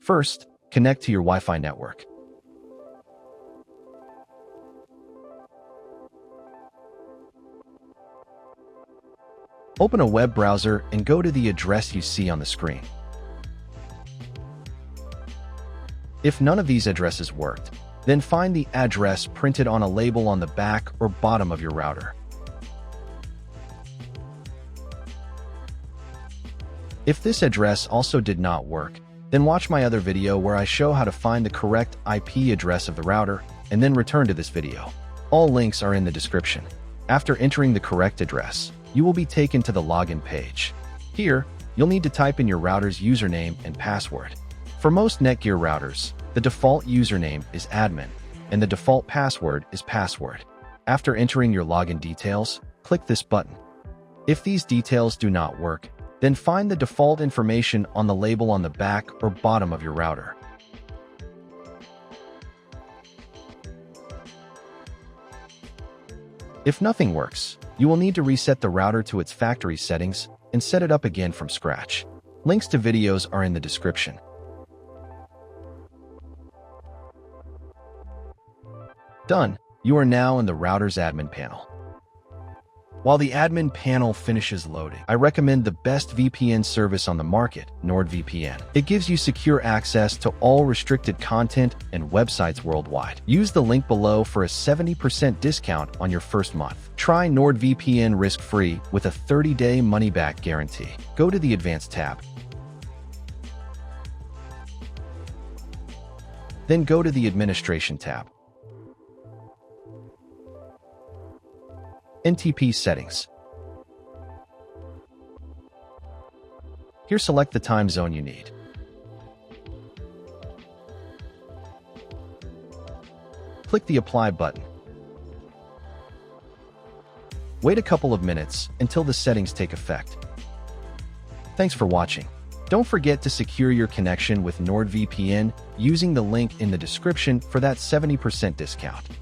First, connect to your Wi-Fi network. Open a web browser and go to the address you see on the screen. If none of these addresses worked, then find the address printed on a label on the back or bottom of your router. If this address also did not work, then watch my other video where I show how to find the correct IP address of the router and then return to this video. All links are in the description. After entering the correct address, you will be taken to the login page. Here, you'll need to type in your router's username and password. For most NETGEAR routers, the default username is admin, and the default password is password. After entering your login details, click this button. If these details do not work, then find the default information on the label on the back or bottom of your router. If nothing works, you will need to reset the router to its factory settings and set it up again from scratch. Links to videos are in the description. Done. You are now in the router's admin panel. While the admin panel finishes loading, I recommend the best VPN service on the market, NordVPN. It gives you secure access to all restricted content and websites worldwide. Use the link below for a 70% discount on your first month. Try NordVPN risk-free with a 30-day money-back guarantee. Go to the Advanced tab. Then go to the Administration tab. NTP settings. Here, select the time zone you need. Click the Apply button. Wait a couple of minutes until the settings take effect. Thanks for watching. Don't forget to secure your connection with NordVPN using the link in the description for that 70% discount.